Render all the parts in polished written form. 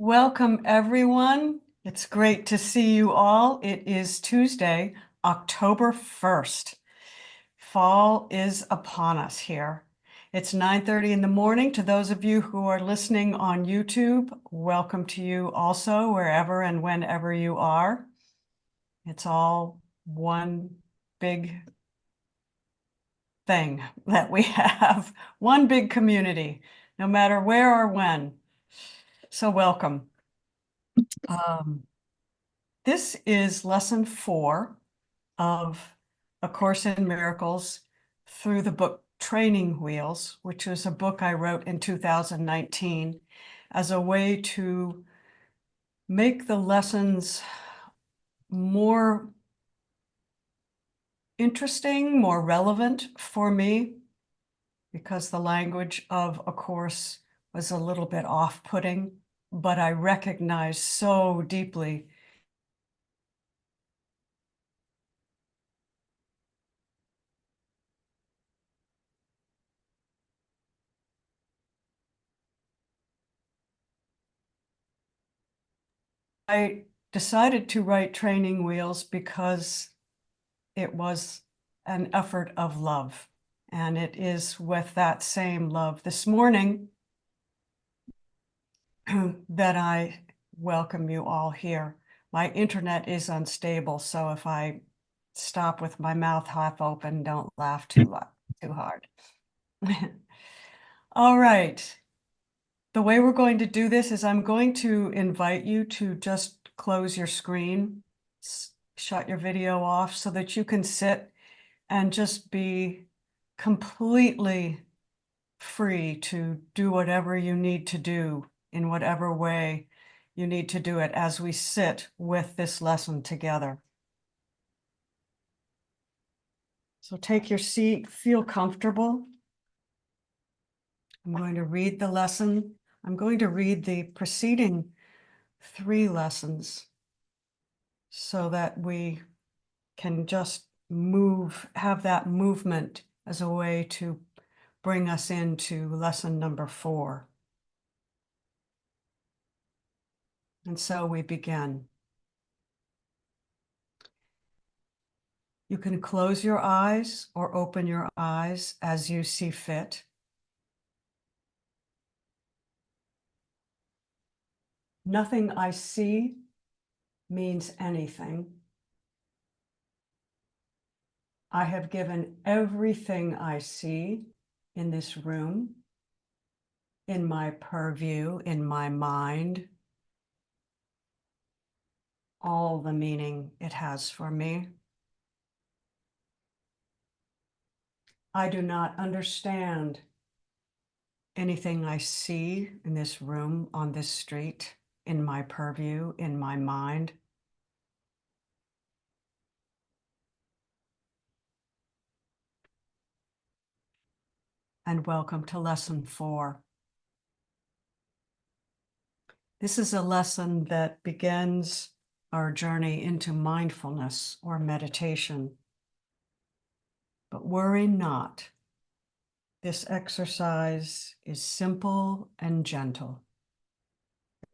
Welcome, everyone. It's great to see you all. It is Tuesday, October 1st. Fall is upon us here. It's 9:30 in the morning. To those of you who are listening on YouTube, welcome to you also, wherever and whenever you are. It's all one big thing that we have, one big community, no matter where or when. So welcome. This is lesson 4 of A Course in Miracles through the book Training Wheels, which is a book I wrote in 2019 as a way to make the lessons more interesting, more relevant for me, because the language of A Course was a little bit off-putting, but I recognize so deeply I decided to write Training Wheels because it was an effort of love. And it is with that same love this morning that I welcome you all here. My internet is unstable, so if I stop with my mouth half open, don't laugh too hard. All right. The way we're going to do this is I'm going to invite you to just close your screen, shut your video off so that you can sit and just be completely free to do whatever you need to do in whatever way you need to do it as we sit with this lesson together. So take your seat, feel comfortable. I'm going to read the lesson. I'm going to read the preceding 3 lessons so that we can just have that movement as a way to bring us into lesson number 4. And so we begin. You can close your eyes or open your eyes as you see fit. Nothing I see means anything. I have given everything I see in this room, in my purview, in my mind, all the meaning it has for me. I do not understand anything I see in this room, on this street, in my purview, in my mind. And welcome to lesson 4. This is a lesson that begins our journey into mindfulness or meditation. But worry not. This exercise is simple and gentle.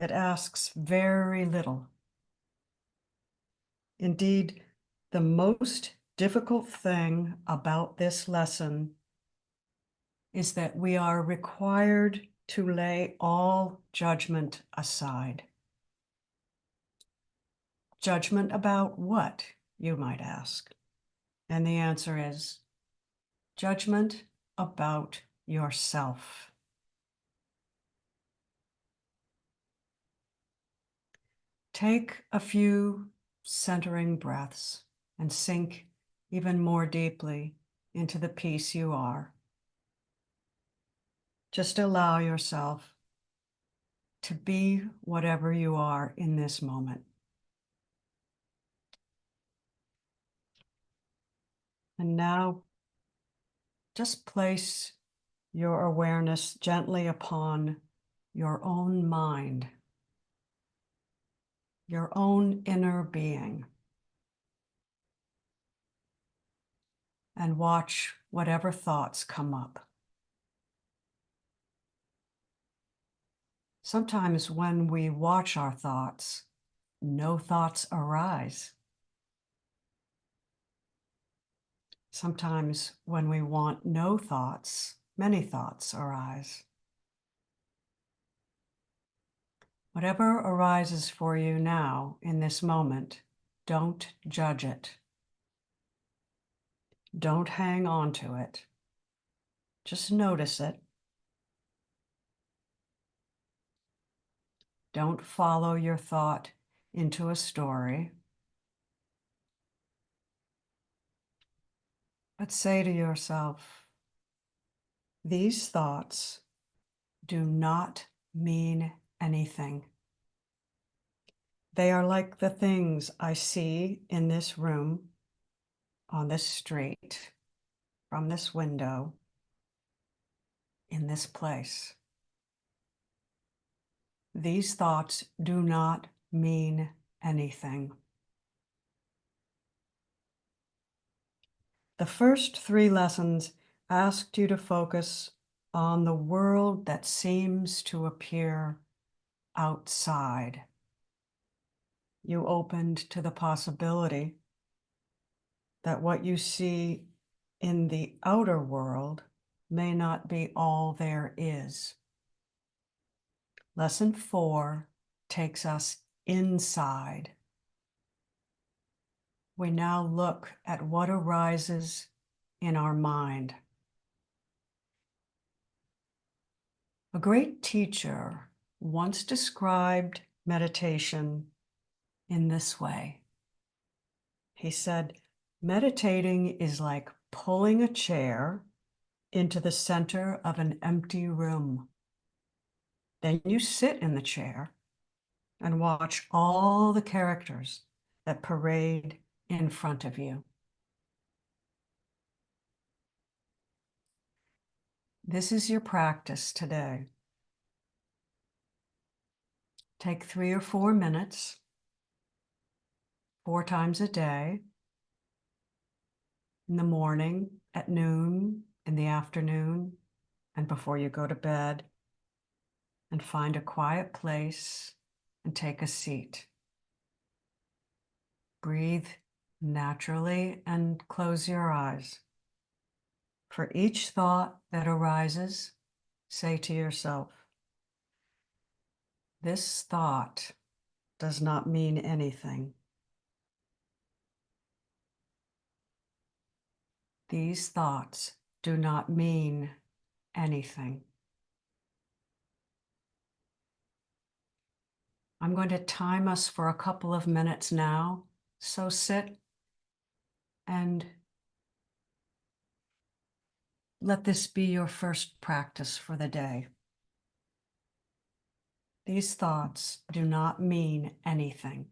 It asks very little. Indeed, the most difficult thing about this lesson is that we are required to lay all judgment aside. Judgment about what, you might ask? And the answer is judgment about yourself. Take a few centering breaths and sink even more deeply into the peace you are. Just allow yourself to be whatever you are in this moment. And now just place your awareness gently upon your own mind, your own inner being, and watch whatever thoughts come up. Sometimes when we watch our thoughts, no thoughts arise. Sometimes when we want no thoughts, many thoughts arise. Whatever arises for you now in this moment, don't judge it. Don't hang on to it. Just notice it. Don't follow your thought into a story. But say to yourself, these thoughts do not mean anything. They are like the things I see in this room, on this street, from this window, in this place. These thoughts do not mean anything. The first 3 lessons asked you to focus on the world that seems to appear outside. You opened to the possibility that what you see in the outer world may not be all there is. Lesson 4 takes us inside. We now look at what arises in our mind. A great teacher once described meditation in this way. He said, meditating is like pulling a chair into the center of an empty room. Then you sit in the chair and watch all the characters that parade in front of you. This is your practice today. Take 3 or 4 minutes, 4 times a day, in the morning, at noon, in the afternoon, and before you go to bed, and find a quiet place and take a seat. Breathe naturally and close your eyes. For each thought that arises, say to yourself, this thought does not mean anything. These thoughts do not mean anything. I'm going to time us for a couple of minutes now, so sit and let this be your first practice for the day. These thoughts do not mean anything.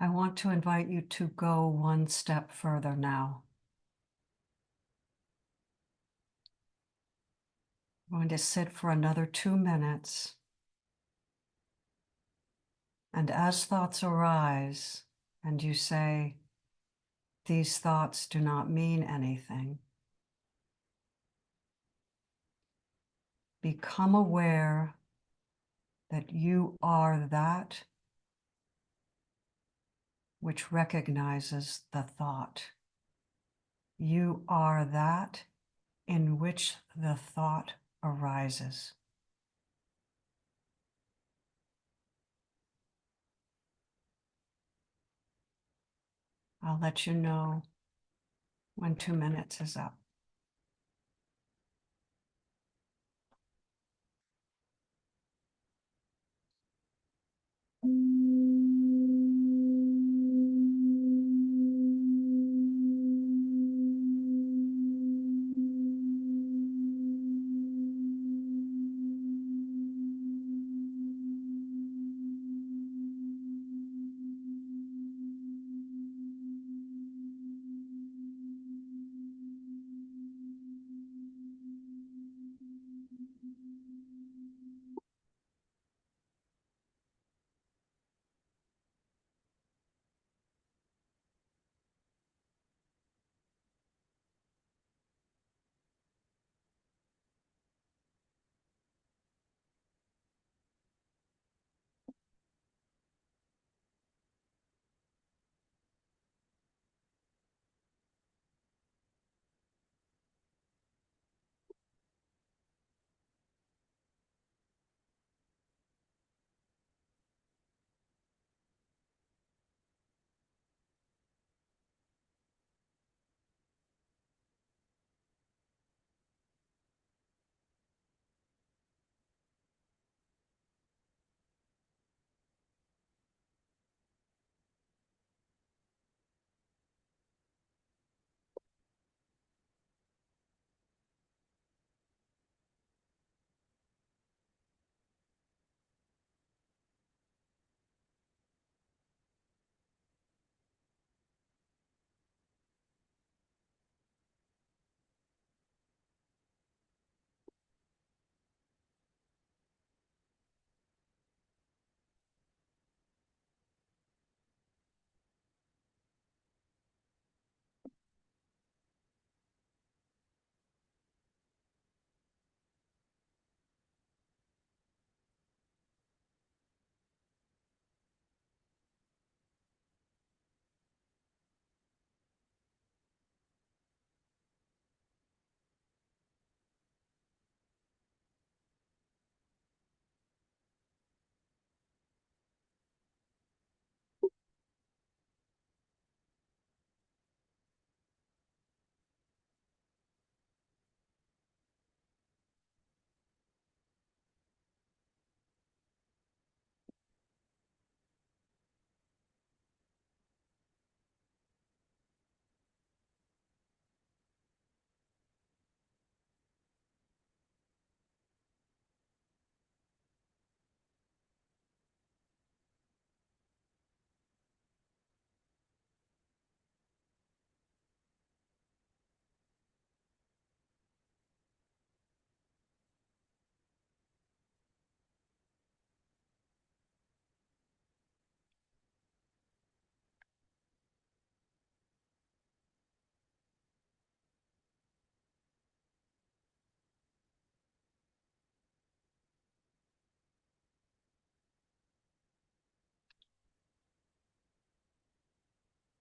I want to invite you to go one step further now. I'm going to sit for another 2 minutes. And as thoughts arise, and you say, these thoughts do not mean anything, become aware that you are that which recognizes the thought. You are that in which the thought arises. I'll let you know when 2 minutes is up.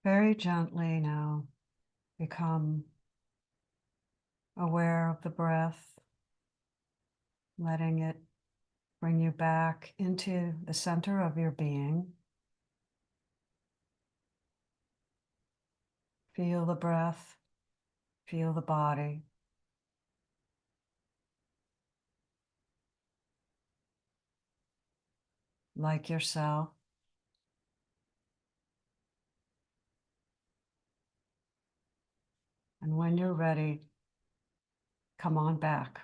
Very gently now, become aware of the breath, letting it bring you back into the center of your being. Feel the breath, feel the body. Like yourself. And when you're ready, come on back.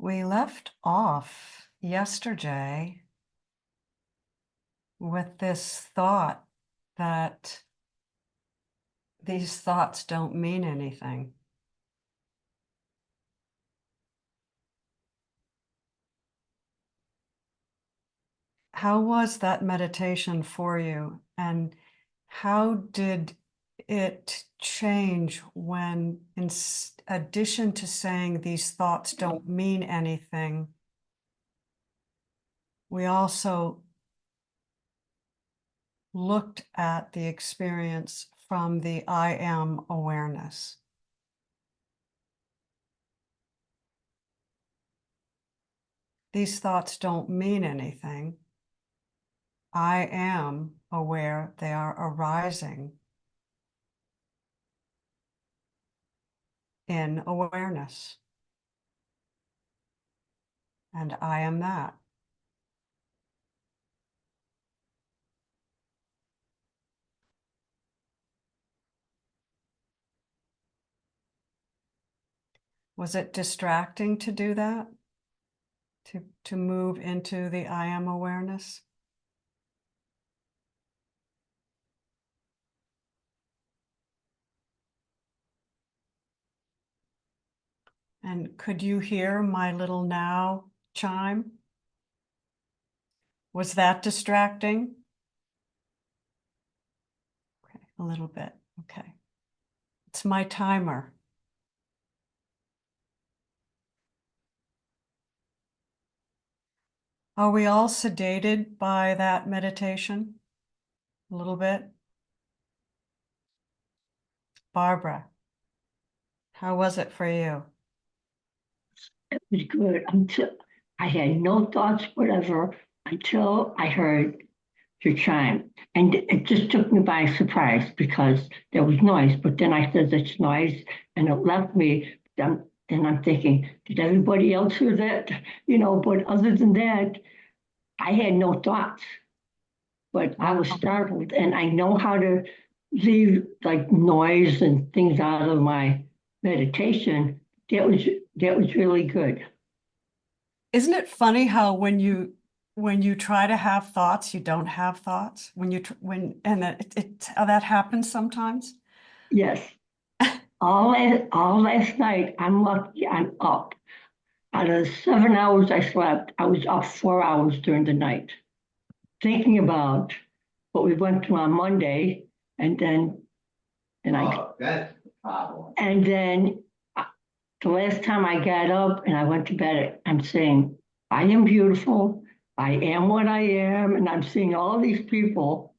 We left off yesterday with this thought that these thoughts don't mean anything. How was that meditation for you? And how did it change when, in addition to saying these thoughts don't mean anything, we also looked at the experience from the I am awareness? These thoughts don't mean anything. I am aware they are arising in awareness. And I am that. Was it distracting to do that? To move into the I am awareness? And could you hear my little now chime? Was that distracting? Okay, a little bit. Okay. It's my timer. Are we all sedated by that meditation? A little bit? Barbara, how was it for you? It was good until I had no thoughts whatever until I heard your chime. And it just took me by surprise because there was noise, but then I said it's noise and it left me. And I'm thinking, did everybody else hear that? But other than that, I had no thoughts. But I was startled and I know how to leave like noise and things out of my meditation. That was really good. Isn't it funny how when you try to have thoughts, you don't have thoughts? How that happens sometimes? Yes. All last night, I'm lucky I'm up. Out of the 7 hours I slept, I was up 4 hours during the night, thinking about what we went through on Monday, and then that's the problem. And then the last time I got up and I went to bed, I'm saying, I am beautiful, I am what I am, and I'm seeing all these people.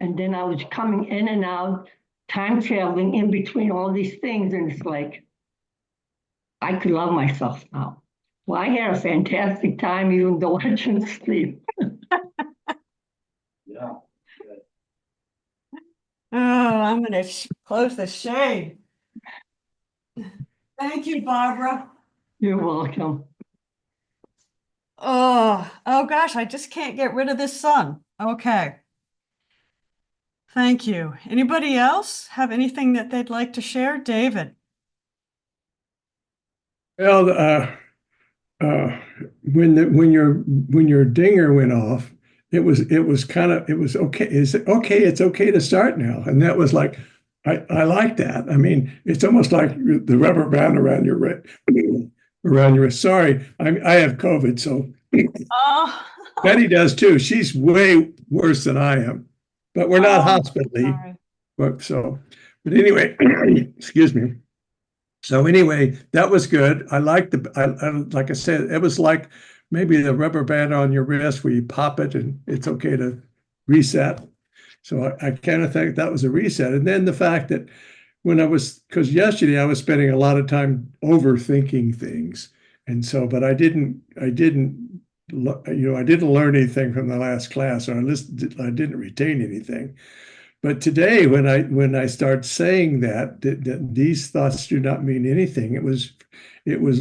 And then I was coming in and out, time traveling in between all these things, and it's like, I could love myself now. Well, I had a fantastic time, even though I didn't sleep. Yeah. Oh, I'm going to close the shade. Thank you, Barbara. You're welcome. Oh gosh, I just can't get rid of this sun. Okay. Thank you. Anybody else have anything that they'd like to share? David? Well, uh, when your dinger went off, it was okay. Is it okay? It's okay to start now, and that was like, I like that. I mean, it's almost like the rubber band around your around your wrist. Sorry, I have COVID, so Oh, Betty does too. She's way worse than I am, but we're not hospitally. sorry. But anyway, excuse me. So anyway, that was good. I liked like I said, it was like maybe the rubber band on your wrist where you pop it and it's okay to reset. So I kind of think that was a reset. And then the fact that because yesterday I was spending a lot of time overthinking things. And so, but I didn't learn anything from the last class, or I didn't retain anything. But today, when I start saying that these thoughts do not mean anything, it was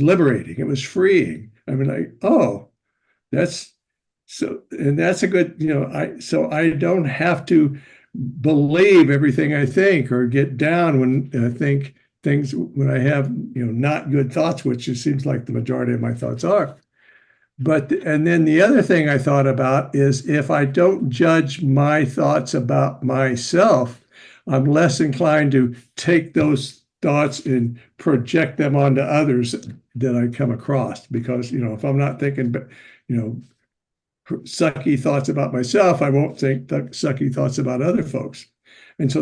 liberating. It was freeing. I mean, oh, that's so, and that's a good, I don't have to believe everything I think or get down when I think things, when I have, not good thoughts, which it seems like the majority of my thoughts are. And then the other thing I thought about is if I don't judge my thoughts about myself, I'm less inclined to take those thoughts and project them onto others that I come across. Because, if I'm not thinking, sucky thoughts about myself, I won't think sucky thoughts about other folks. And so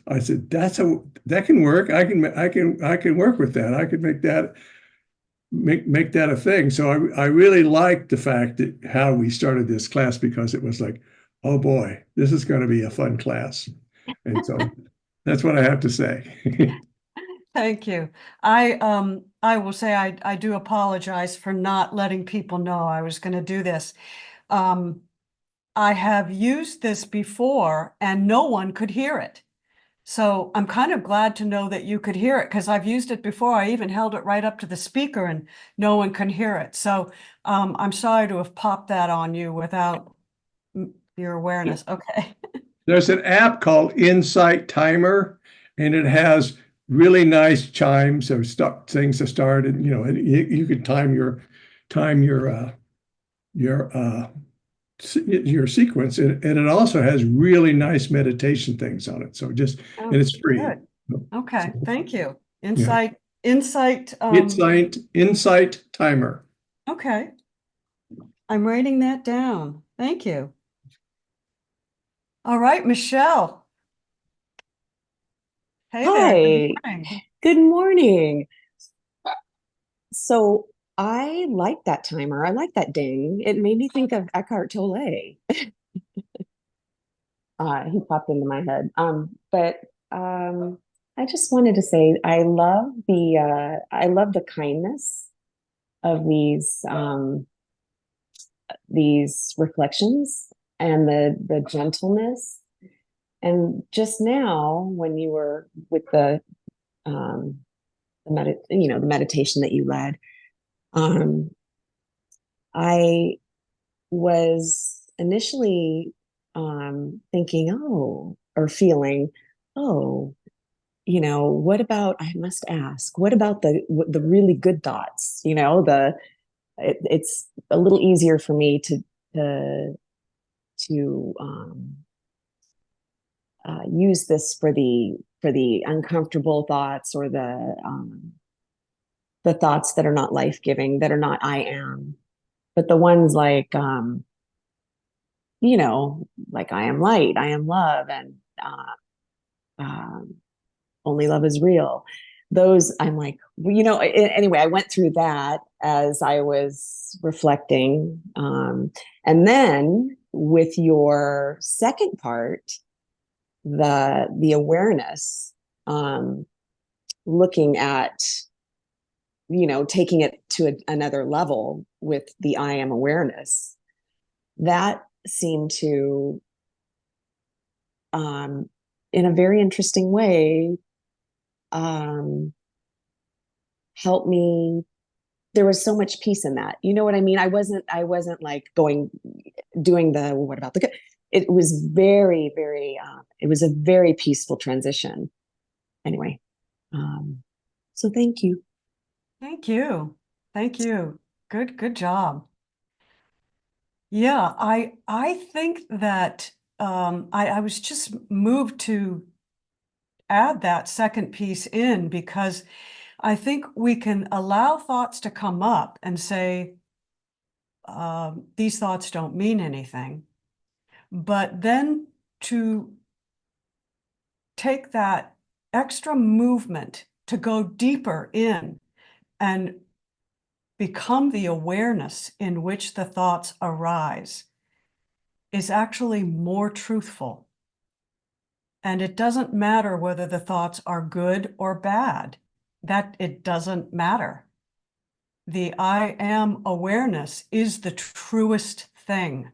I said, that can work. I can work with that. I could make that a thing. So I really liked the fact that how we started this class, because it was like, oh boy, this is going to be a fun class. And so that's what I have to say. Thank you. I will say I do apologize for not letting people know I was going to do this. I have used this before and no one could hear it. So I'm kind of glad to know that you could hear it, because I've used it before. I even held it right up to the speaker and no one can hear it. So I'm sorry to have popped that on you without your awareness. Okay. There's an app called Insight Timer, and it has really nice chimes or things to start. And you can time your sequence, and it also has really nice meditation things on it. So and it's free. Good. Okay, thank you. Yeah. Insight. Insight Timer. Okay. I'm writing that down. Thank you. All right, Michelle. Hey there. Good Hi, morning. good morning. So I like that timer. I like that ding. It made me think of Eckhart Tolle. He popped into my head. But I just wanted to say I love the kindness of these reflections and the gentleness. And just now, when you were with the meditation that you led, I was initially thinking, or feeling, what about, I must ask, what about the really good thoughts? It's a little easier for me to use this for the uncomfortable thoughts, or the thoughts that are not life-giving, that are not I am, but the ones like like I am light, I am love, and only love is real. Those, I'm like, anyway, I went through that as I was reflecting, and then with your second part, the awareness, looking at, taking it to another level with the I am awareness, that seemed to, in a very interesting way, help me. There was so much peace in that. You know what I mean? I wasn't like doing the, what about the good? It was very, very, it was a very peaceful transition. Anyway, so thank you. Thank you. Thank you. Good job. Yeah, I think that I was just moved to add that second piece in, because I think we can allow thoughts to come up and say, these thoughts don't mean anything. But then to take that extra movement to go deeper in and become the awareness in which the thoughts arise is actually more truthful. And it doesn't matter whether the thoughts are good or bad. That it doesn't matter. The I am awareness is the truest thing.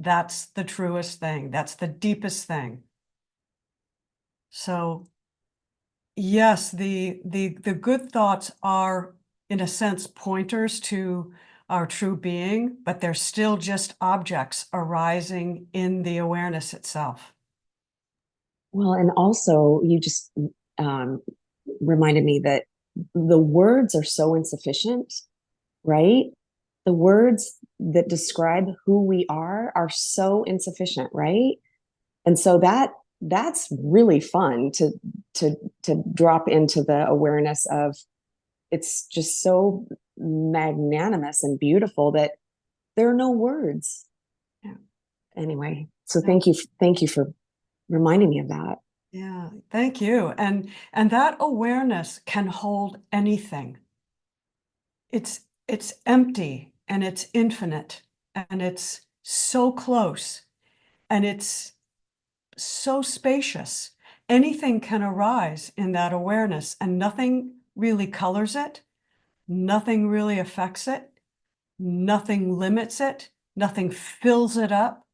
That's the truest thing. That's the deepest thing. So yes, the good thoughts are, in a sense, pointers to our true being, but they're still just objects arising in the awareness itself. Well, and also you just reminded me that the words are so insufficient, right? The words that describe who we are so insufficient, right? And so that's really fun to to drop into the awareness of. It's just so magnanimous and beautiful that there are no words. Yeah. Anyway, so thank you for reminding me of that. Yeah, thank you. And that awareness can hold anything. It's empty and it's infinite and it's so close and it's so spacious. Anything can arise in that awareness and nothing really colors it. Nothing really affects it. Nothing limits it. Nothing fills it up.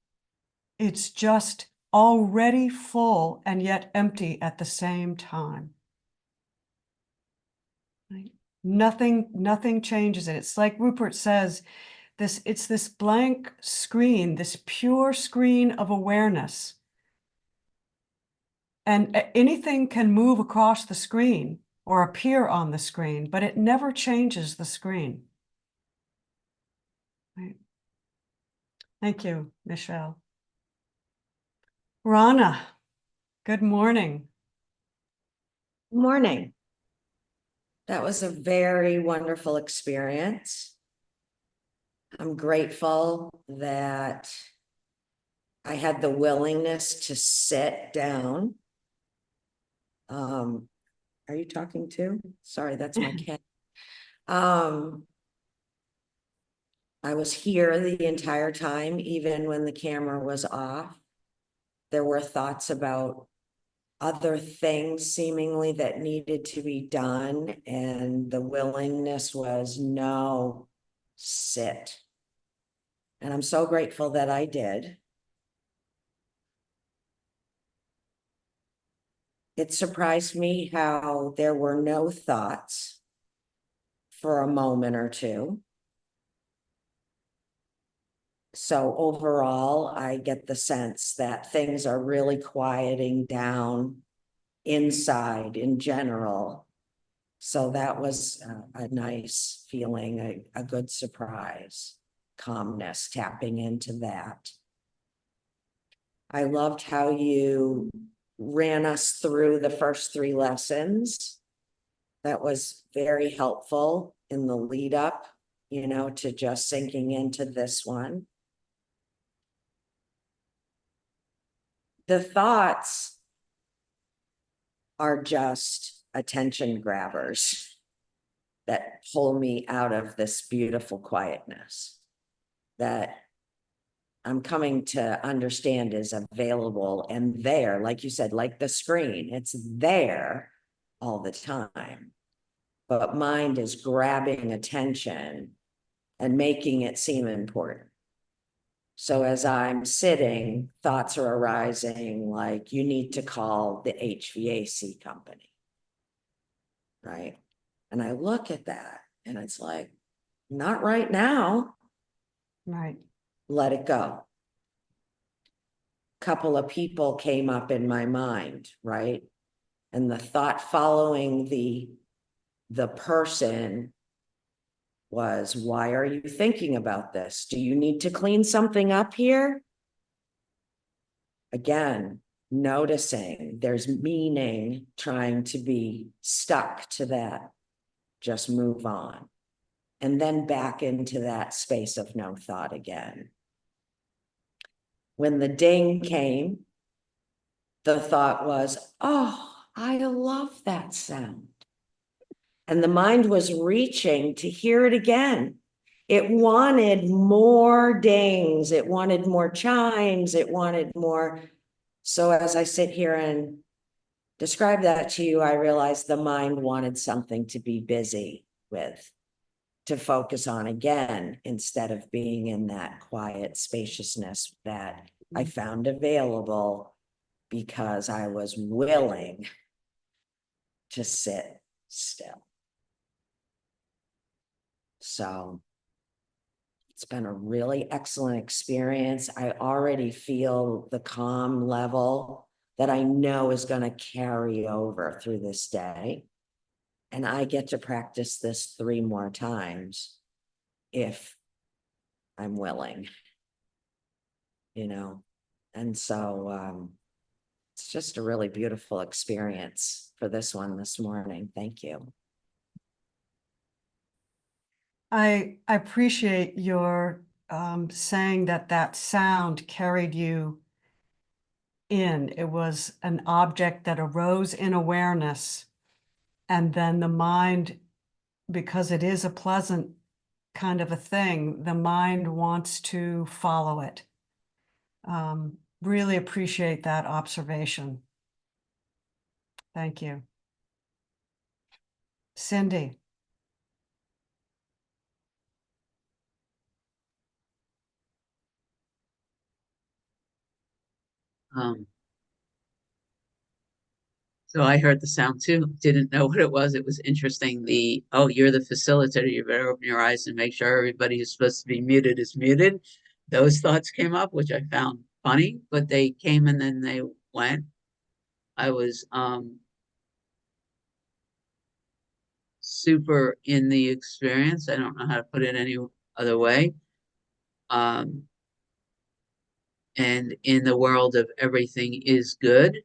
It's just already full and yet empty at the same time. Right? Nothing changes it. It's like Rupert says, it's this blank screen, this pure screen of awareness. And anything can move across the screen or appear on the screen, but it never changes the screen. Right. Thank you, Michelle. Rana, good morning. Morning. That was a very wonderful experience. I'm grateful that I had the willingness to sit down. Are you talking to? Sorry, that's my cat. I was here the entire time, even when the camera was off. There were thoughts about other things seemingly that needed to be done, and the willingness was no, sit. And I'm so grateful that I did. It surprised me how there were no thoughts for a moment or two. So overall, I get the sense that things are really quieting down inside in general. So that was a nice feeling, a good surprise, calmness, tapping into that. I loved how you ran us through the first 3 lessons. That was very helpful in the lead up, to just sinking into this one. The thoughts are just attention grabbers that pull me out of this beautiful quietness that I'm coming to understand is available and there, like you said, like the screen, it's there all the time. But mind is grabbing attention and making it seem important. So as I'm sitting, thoughts are arising like you need to call the HVAC company, right? And I look at that and it's like, not right now. Right. Let it go. Couple of people came up in my mind, right? And the thought following the person was, why are you thinking about this? Do you need to clean something up here? Again, noticing there's meaning trying to be stuck to that. Just move on. And then back into that space of no thought again. When the ding came, the thought was, oh, I love that sound. And the mind was reaching to hear it again. It wanted more dings. It wanted more chimes. It wanted more. So as I sit here and describe that to you, I realized the mind wanted something to be busy with, to focus on again, instead of being in that quiet spaciousness that I found available because I was willing to sit still. So it's been a really excellent experience. I already feel the calm level that I know is going to carry over through this day. And I get to practice this 3 more times if I'm willing, And so it's just a really beautiful experience for this one this morning. Thank you. I appreciate your saying that sound carried you in. It was an object that arose in awareness, and then the mind, because it is a pleasant kind of a thing, the mind wants to follow it. Really appreciate that observation. Thank you. Cindy. So I heard the sound too, didn't know what it was. It was interesting. Oh, you're the facilitator. You better open your eyes and make sure everybody who's supposed to be muted is muted. Those thoughts came up, which I found funny, but they came and then they went. I was super in the experience. I don't know how to put it any other way. And in the world of everything is good.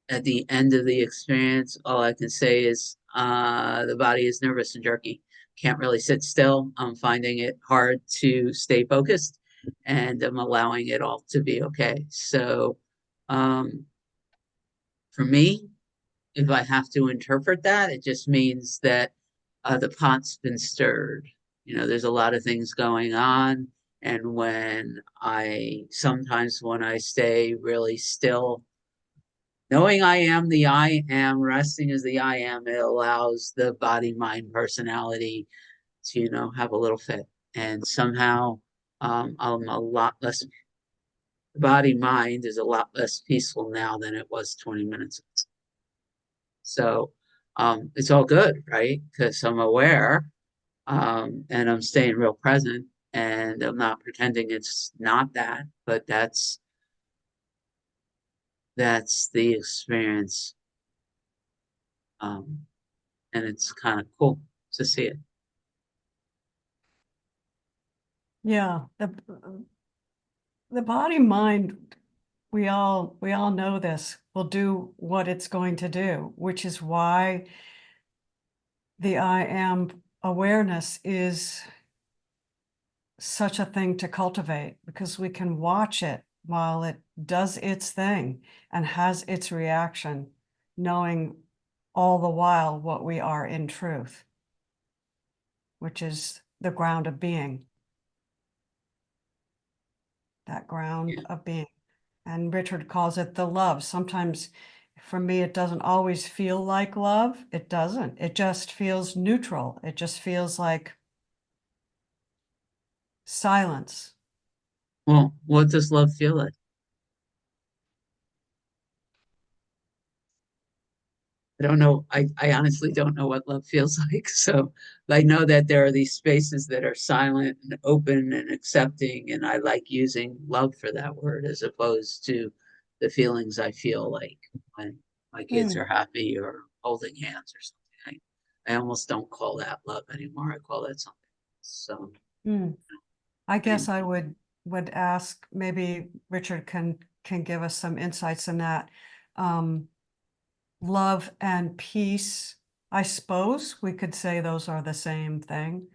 At the end of the experience, all I can say is the body is nervous and jerky. Can't really sit still. I'm finding it hard to stay focused, and I'm allowing it all to be okay. So for me, if I have to interpret that, it just means that the pot's been stirred. There's a lot of things going on. And sometimes when I stay really still, knowing I am the I am, resting as the I am, it allows the body, mind, personality to, have a little fit. And somehow I'm a lot less, the body, mind is a lot less peaceful now than it was 20 minutes ago. So it's all good, right? Because I'm aware and I'm staying real present and I'm not pretending it's not that, but that's the experience. And it's kind of cool to see it. Yeah, the body mind, we all know this, will do what it's going to do, which is why the I am awareness is such a thing to cultivate, because we can watch it while it does its thing and has its reaction, knowing all the while what we are in truth, which is the ground of being. That ground of being. And Richard calls it the love. Sometimes for me, it doesn't always feel like love. It doesn't. It just feels neutral. It just feels like silence. Well, what does love feel like? I don't know. I honestly don't know what love feels like. So I know that there are these spaces that are silent and open and accepting. And I like using love for that word as opposed to the feelings I feel like when my kids are happy or holding hands or something. I almost don't call that love anymore. I call that something. So I guess I would ask, maybe Richard can give us some insights in that. Love and peace, I suppose we could say those are the same thing.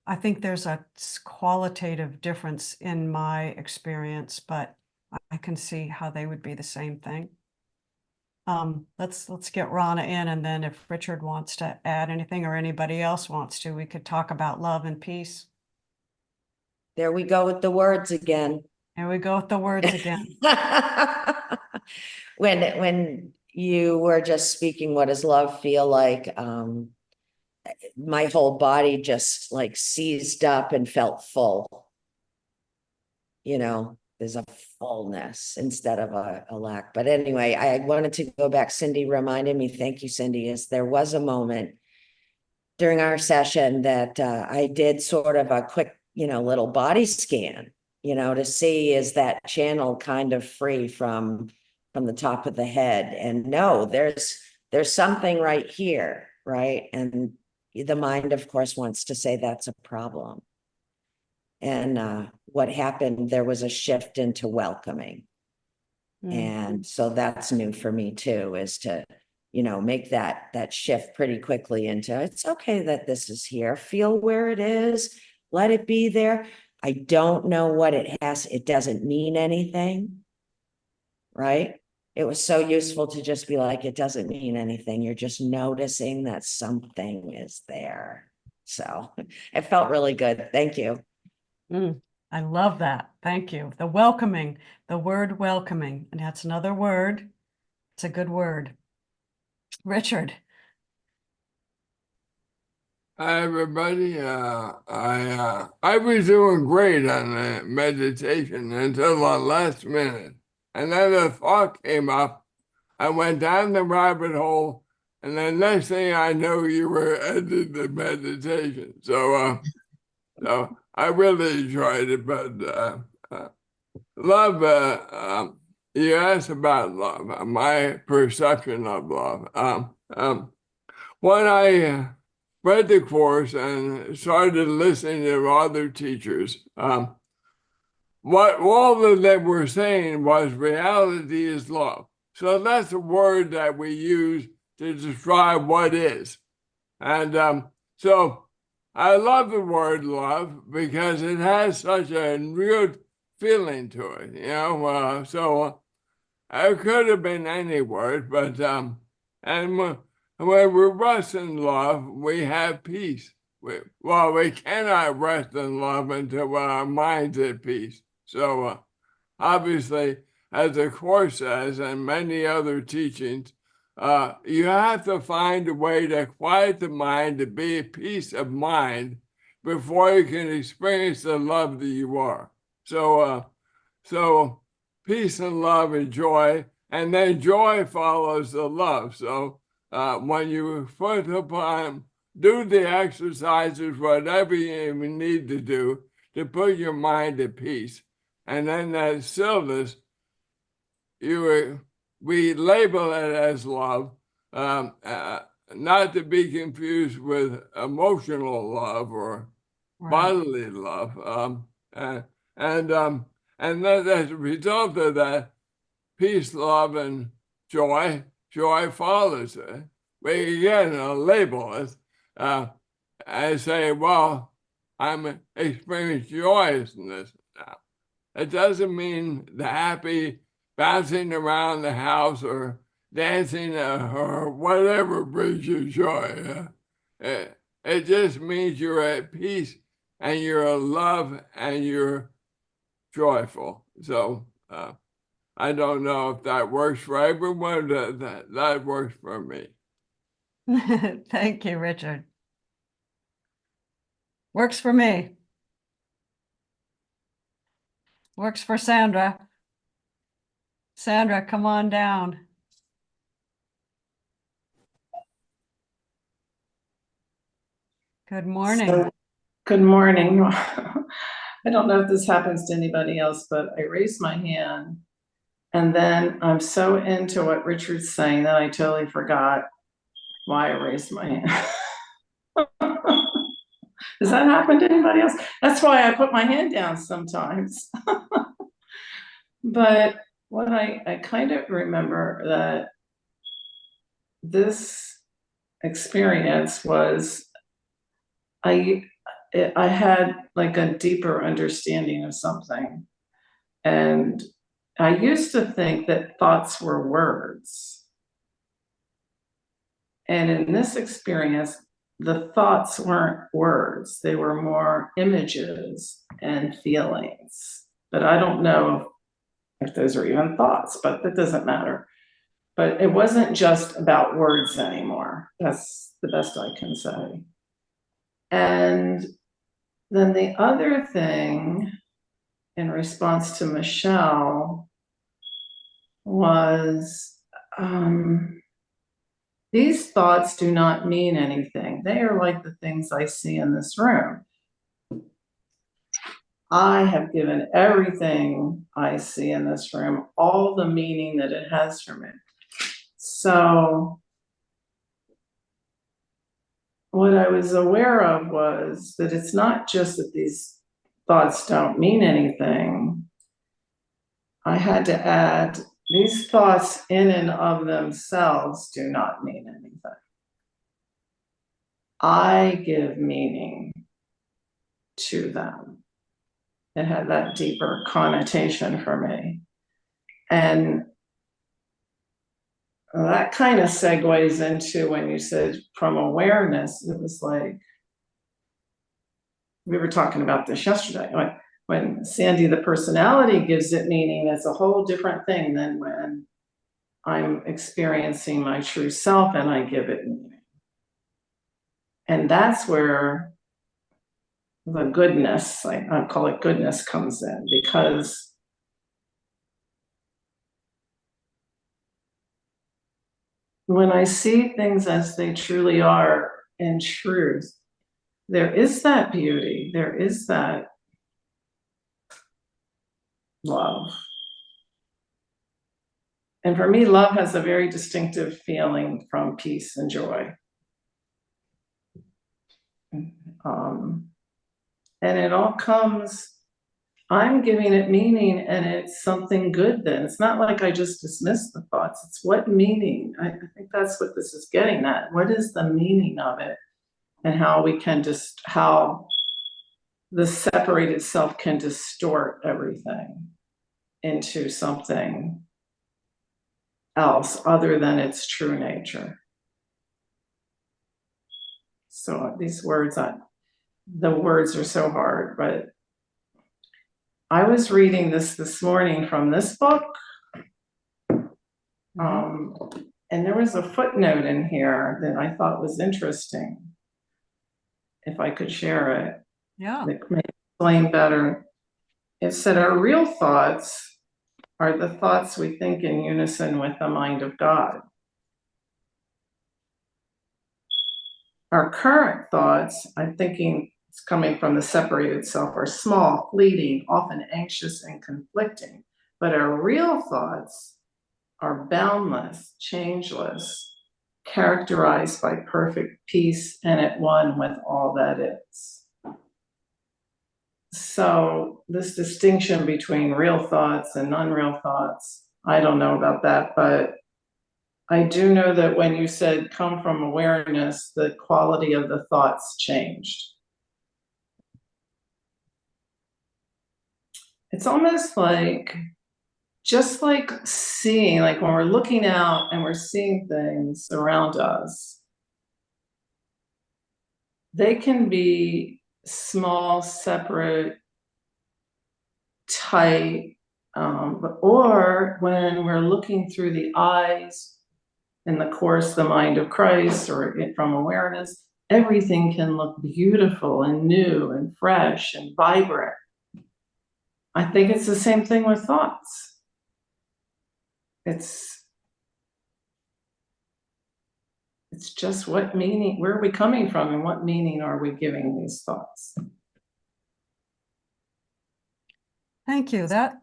I think there's a qualitative difference in my experience, but I can see how they would be the same thing. Let's get Rana in, and then if Richard wants to add anything or anybody else wants to, we could talk about love and peace. There we go with the words again. There we go with the words again. When you were just speaking, what does love feel like? My whole body just like seized up and felt full. There's a fullness instead of a lack. But anyway, I wanted to go back. Cindy reminded me, thank you, Cindy, is there was a moment during our session that I did sort of a quick, little body scan, to see, is that channel kind of free from the top of the head? And no, there's there's something right here, right? And the mind, of course, wants to say that's a problem. And what happened, there was a shift into welcoming. And so that's new for me too, is to, make that shift pretty quickly into, it's okay that this is here. Feel where it is. Let it be there. I don't know what it doesn't mean anything. Right? It was so useful to just be like, it doesn't mean anything. You're just noticing that something is there. So it felt really good. Thank you. I love that. Thank you. The welcoming, the word welcoming, and that's another word. It's a good word. Richard. Hi everybody. I was doing great on the meditation until the last minute, and then a thought came up. I went down the rabbit hole, and the next thing I know, you were ending the meditation. So I really enjoyed it. But love. You asked about love. My perception of love. When I read the course and started listening to other teachers, what all of them were saying was reality is love. So that's a word that we use to describe what is. And so I love the word love because it has such a real feeling to it, so it could have been any word, but and when we rest in love, we have peace. We cannot rest in love until our mind's at peace. So obviously, as the Course says, and many other teachings, you have to find a way to quiet the mind, to be at peace of mind, before you can experience the love that you are. So peace and love and joy, and then joy follows the love. So when you do the exercises, whatever you need to do to put your mind at peace, and then that stillness, we label it as love, not to be confused with emotional love or bodily love. And then as a result of that, peace, love, and joy follows it. We again label it. I say, well, I'm experiencing joyousness now. It doesn't mean the happy bouncing around the house or dancing or whatever brings you joy. It just means you're at peace and you're in love and you're joyful. So I don't know if that works for everyone. That works for me. Thank you, Richard. Works for me. Works for Sandra. Sandra, come on down. Good morning. So, good morning. I don't know if this happens to anybody else, but I raised my hand and then I'm so into what Richard's saying that I totally forgot why I raised my hand. Does that happen to anybody else? That's why I put my hand down sometimes. But what I kind of remember that this experience was I had like a deeper understanding of something. And I used to think that thoughts were words. And in this experience, the thoughts weren't words, they were more images and feelings. But I don't know if those are even thoughts, but that doesn't matter. But it wasn't just about words anymore. That's the best I can say. And then the other thing, in response to Michelle, was these thoughts do not mean anything. They are like the things I see in this room. I have given everything I see in this room all the meaning that it has for me. So what I was aware of was that it's not just that these thoughts don't mean anything. I had to add, these thoughts in and of themselves do not mean anything. I give meaning to them. It had that deeper connotation for me. And that kind of segues into when you said from awareness, it was like, we were talking about this yesterday. When Sandy, the personality, gives it meaning, it's a whole different thing than when I'm experiencing my true self and I give it meaning. And that's where the goodness, I call it goodness, comes in, because when I see things as they truly are in truth, there is that beauty, there is that love. And for me, love has a very distinctive feeling from peace and joy. And it all comes, I'm giving it meaning, and it's something good then. It's not like I just dismiss the thoughts. It's what meaning. I think that's what this is getting at. What is the meaning of it? And how we can just, how the separated self can distort everything into something else other than its true nature. So these words, the words are so hard, but I was reading this morning from this book. And there was a footnote in here that I thought was interesting. If I could share it. Yeah. That may explain better. It said, our real thoughts are the thoughts we think in unison with the mind of God. Our current thoughts, I'm thinking it's coming from the separated self, are small, fleeting, often anxious and conflicting. But our real thoughts are boundless, changeless, characterized by perfect peace and at one with all that is. So this distinction between real thoughts and unreal thoughts, I don't know about that, but I do know that when you said come from awareness, the quality of the thoughts changed. It's almost like, just like seeing, like when we're looking out and we're seeing things around us, they can be small, separate, tight, or when we're looking through the eyes, in the Course, the mind of Christ, or from awareness, everything can look beautiful and new and fresh and vibrant. I think it's the same thing with thoughts. It's just what meaning, where are we coming from and what meaning are we giving these thoughts? Thank you. That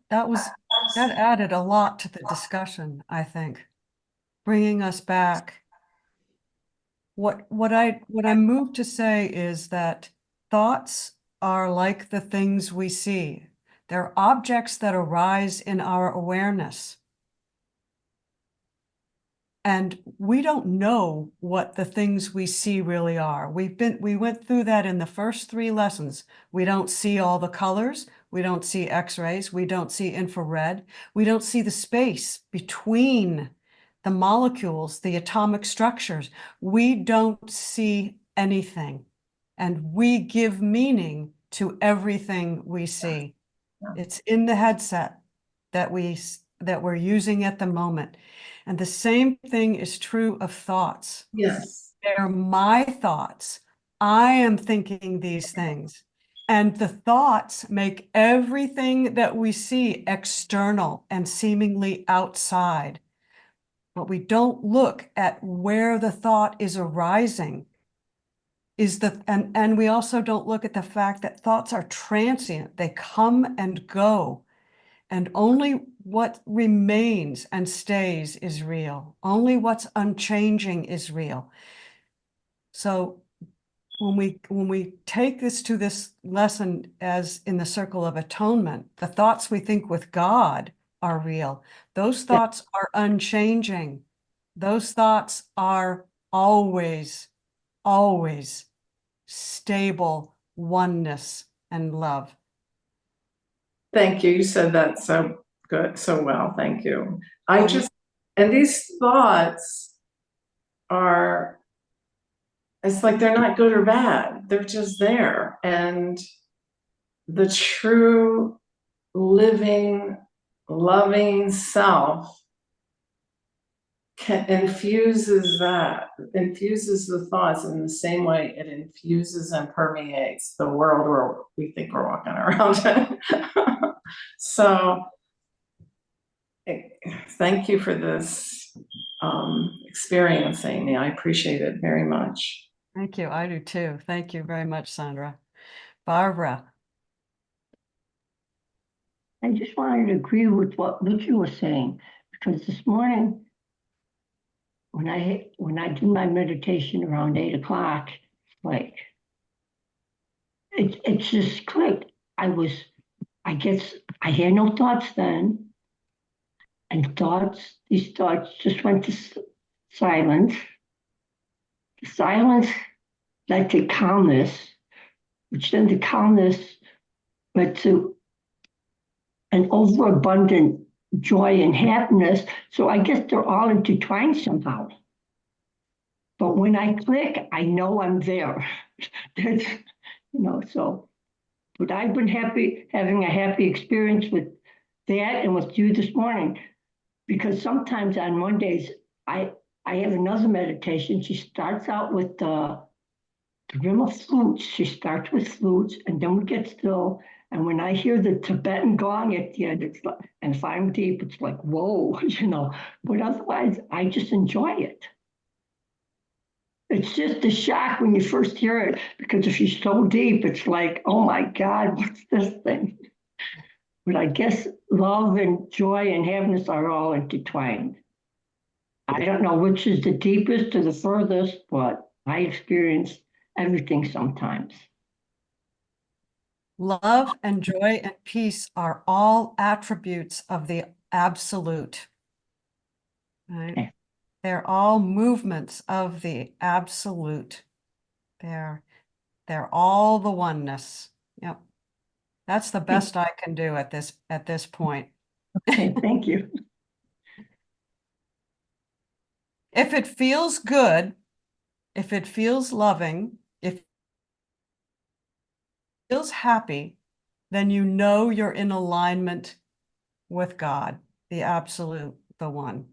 added a lot to the discussion, I think, bringing us back. What I'm moved to say is that thoughts are like the things we see. They're objects that arise in our awareness. And we don't know what the things we see really are. We went through that in the first 3 lessons. We don't see all the colors. We don't see X-rays. We don't see infrared. We don't see the space between the molecules, the atomic structures. We don't see anything. And we give meaning to everything we see. It's in the headset that we're using at the moment. And the same thing is true of thoughts. Yes. They're my thoughts. I am thinking these things. And the thoughts make everything that we see external and seemingly outside. But we don't look at where the thought is arising. And we also don't look at the fact that thoughts are transient. They come and go. And only what remains and stays is real. Only what's unchanging is real. So when we take this to this lesson as in the circle of atonement, the thoughts we think with God are real. Those thoughts are unchanging. Those thoughts are always, always stable oneness and love. Thank you. You said that so good, so well. Thank you. Oh, And these thoughts are, it's like they're not good or bad. They're just there. And the true living, loving self infuses the thoughts in the same way it infuses and permeates the world where we think we're walking around. So thank you for this experience, Amy. I appreciate it very much. thank you. I do too. Thank you very much, Sandra. Barbara. I just wanted to agree with what you were saying, because this morning, when I do my meditation around 8 o'clock, like it just clicked. I guess I had no thoughts then, and these thoughts just went to silence. The silence led to calmness, which then the calmness led to an overabundant joy and happiness. So I guess they're all intertwined somehow. But when I click, I know I'm there. That's, so, but I've been having a happy experience with that and with you this morning, because sometimes on Mondays, I have another meditation. She starts out with the rim of flutes. She starts with flutes, and then we get still. And when I hear the Tibetan gong at the end, it's like, and if I'm deep, it's like, whoa, But otherwise, I just enjoy it. It's just a shock when you first hear it, because if you're so deep, it's like, oh my God, what's this thing? But I guess love and joy and happiness are all intertwined. I don't know which is the deepest or the furthest, but I experience everything sometimes. Love and joy and peace are all attributes of the absolute. Right? Okay. They're all movements of the absolute. They're all the oneness. Yep. That's the best I can do at this point. Okay, thank you. If it feels good, if it feels loving, if it feels happy, then you know you're in alignment with God, the absolute, the one.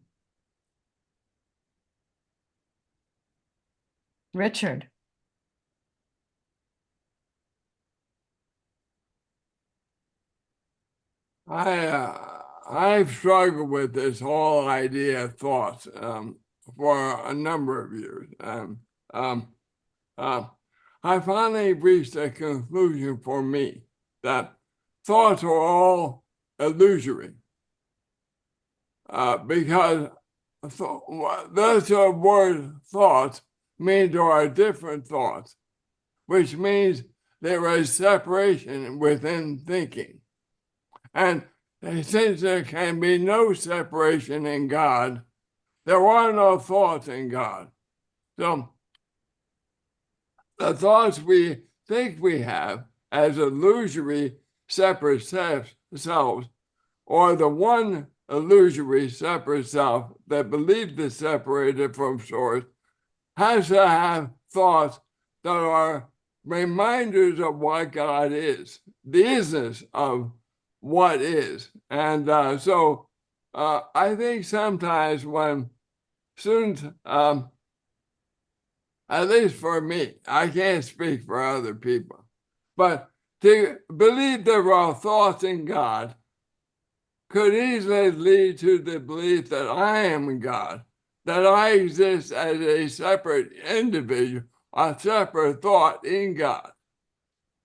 Richard. I've struggled with this whole idea of thoughts for a number of years. I finally reached a conclusion for me that thoughts are all illusory, because those word thoughts mean there are different thoughts, which means there is separation within thinking. And since there can be no separation in God, there are no thoughts in God. So the thoughts we think we have as illusory separate selves, or the one illusory separate self that believes is separated from source, has to have thoughts that are reminders of what God is, the isness of what is. And so I think sometimes when students, at least for me, I can't speak for other people, but to believe there are thoughts in God could easily lead to the belief that I am God, that I exist as a separate individual, a separate thought in God,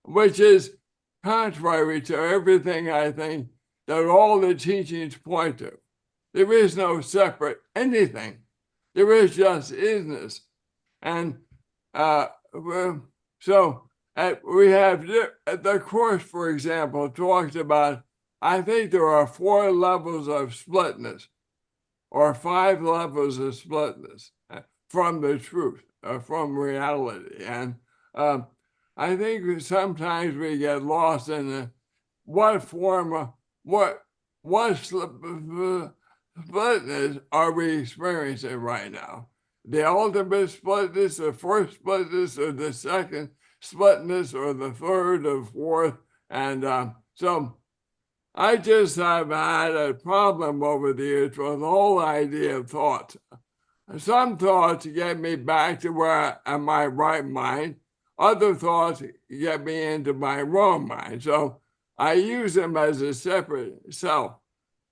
which is contrary to everything I think that all the teachings point to. There is no separate anything. There is just isness. And So we have the course, for example, talks about, I think there are 4 levels of splitness or 5 levels of splitness from the truth, from reality. And I think sometimes we get lost in what form of, what splitness are we experiencing right now? The ultimate splitness, the first splitness, or the second splitness, or the third or fourth? And so I just have had a problem over the years with the whole idea of thoughts. Some thoughts get me back to where I'm my right mind. Other thoughts get me into my wrong mind. So I use them as a separate self.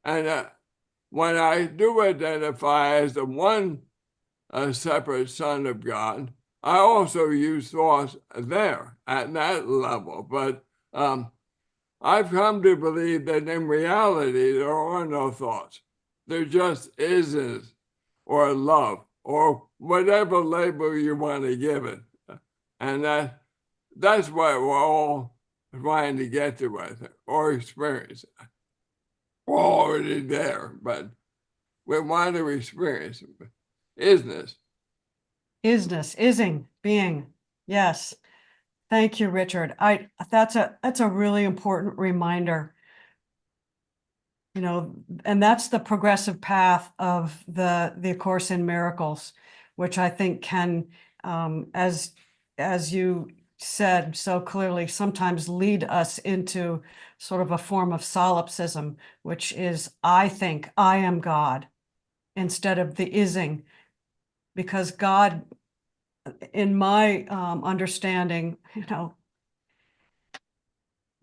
And when I do identify as the one separate Son of God, I also use thoughts there at that level. But I've come to believe that in reality, there are no thoughts. There just isn't, or love, or whatever label you want to give it. And that's what we're all trying to get to, I think, or experience. We're already there, but we want to experience it. Isness. Ising, being. Yes. Thank you, Richard. That's a really important reminder. You know, and that's the progressive path of the Course in Miracles, which I think can, as you said so clearly, sometimes lead us into sort of a form of solipsism, which is, I think I am God, instead of the ising, because God, in my understanding, you know,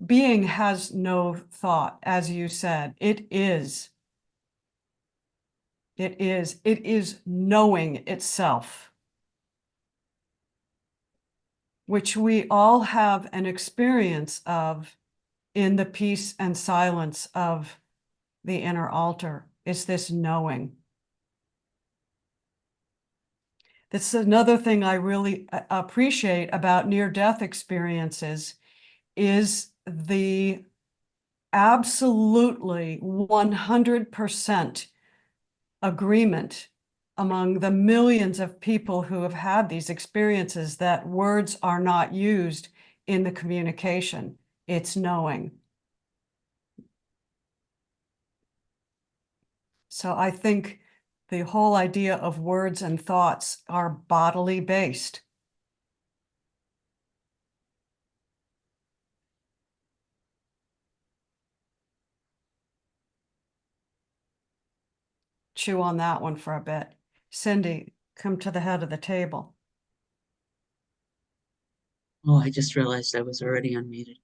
being has no thought, as you said. It is knowing itself, which we all have an experience of in the peace and silence of the inner altar. It's this knowing. That's another thing I really appreciate about near-death experiences, is the absolutely 100% agreement among the millions of people who have had these experiences that words are not used in the communication. It's knowing. So I think the whole idea of words and thoughts are bodily based. Chew on that one for a bit. Cindy, come to the head of the table. Oh, I just realized I was already unmuted.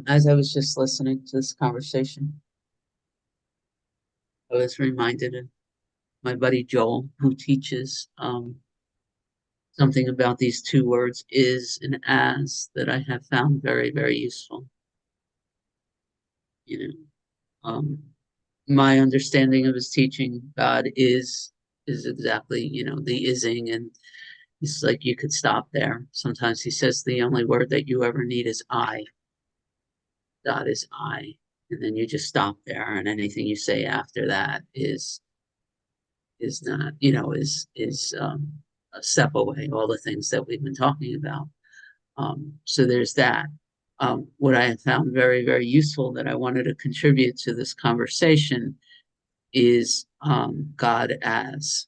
As I was just listening to this conversation, I was reminded of my buddy Joel, who teaches something about these 2 words, is and as, that I have found very, very useful. You know, my understanding of his teaching, God is exactly, you know, the ising, and it's like you could stop there. Sometimes he says the only word that you ever need is I. God is I. And then you just stop there, and anything you say after that is not, you know, is a step away, all the things that we've been talking about. So there's that. What I have found very, very useful that I wanted to contribute to this conversation is God as.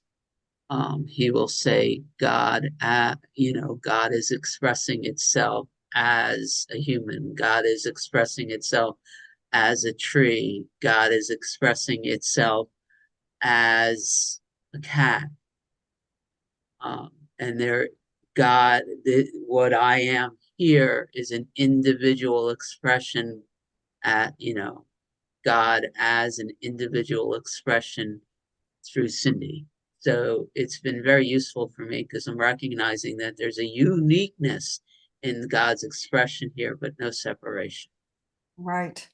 He will say God at, you know, God is expressing itself as a human. God is expressing itself as a tree. God is expressing itself as a cat. And there, God, what I am here is an individual expression at, you know, God as an individual expression through Cindy. So it's been very useful for me because I'm recognizing that there's a uniqueness in God's expression here, but no separation. Right.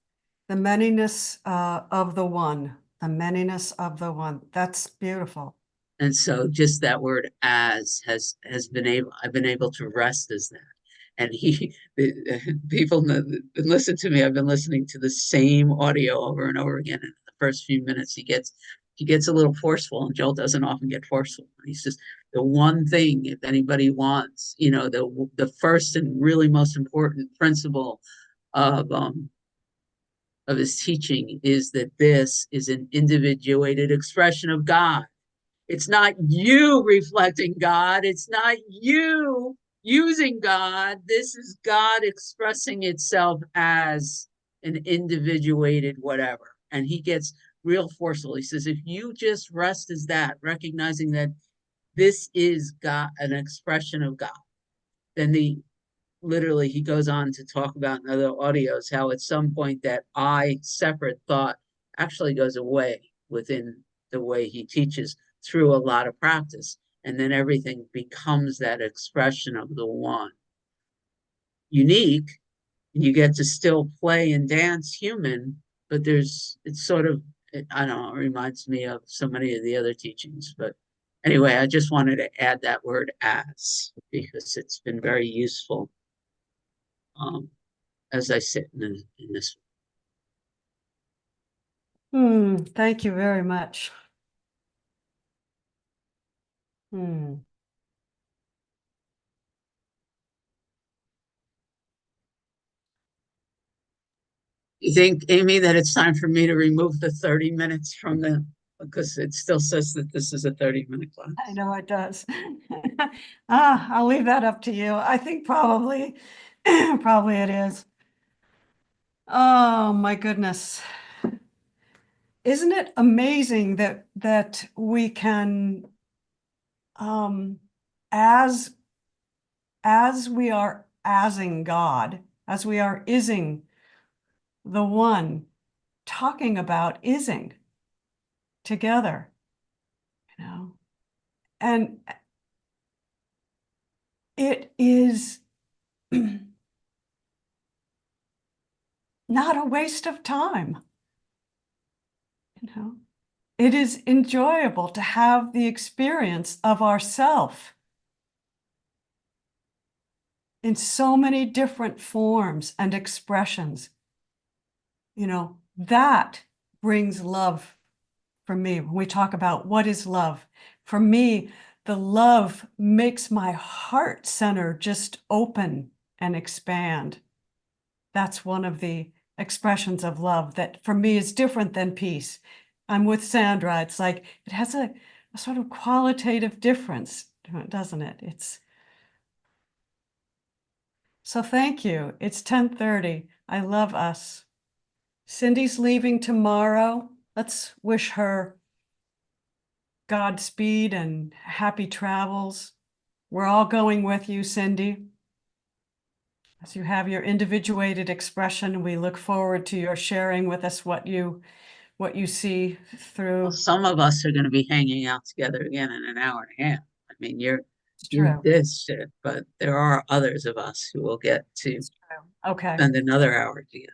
The manyness of the one. The manyness of the one. That's beautiful. And so just that word as has been able, I've been able to rest as that. And people listen to me. I've been listening to the same audio over and over again. In the first few minutes, he gets a little forceful, and Joel doesn't often get forceful. He says, the one thing, if anybody wants, the first and really most important principle of his teaching is that this is an individuated expression of God. It's not you reflecting God. It's not you using God. This is God expressing itself as an individuated whatever. And he gets real forceful. He says, if you just rest as that, recognizing that this is God, an expression of God, then literally he goes on to talk about in other audios how at some point that I separate thought actually goes away within the way he teaches through a lot of practice. And then everything becomes that expression of the one. Unique, you get to still play and dance human, but it's sort of, I don't know, it reminds me of so many of the other teachings. But anyway, I just wanted to add that word as, because it's been very useful as I sit in this. Thank you very much. You think, Amy, that it's time for me to remove the 30 minutes from because it still says that this is a 30-minute class. I know it does. I'll leave that up to you. I think probably it is. Oh my goodness. Isn't it amazing that we can, as we are asing God, as we are ising the one, talking about ising together, and it is not a waste of time. It is enjoyable to have the experience of ourself in so many different forms and expressions. That brings love for me. When we talk about what is love, for me, the love makes my heart center just open and expand. That's one of the expressions of love that for me is different than peace. I'm with Sandra. It's like it has a sort of qualitative difference, doesn't it? So thank you. It's 10:30. I love us. Cindy's leaving tomorrow. Let's wish her Godspeed and happy travels. We're all going with you, Cindy. As you have your individuated expression, we look forward to your sharing with us what you see through. Well, some of us are going to be hanging out together again in an hour and a half. I mean, you're True. this shit, but there are others of us who will get to Okay. spend another hour together.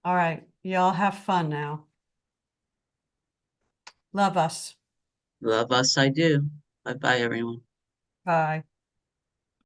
All right. Y'all have fun now. Love us. Love us, I do. Bye-bye, everyone. Bye.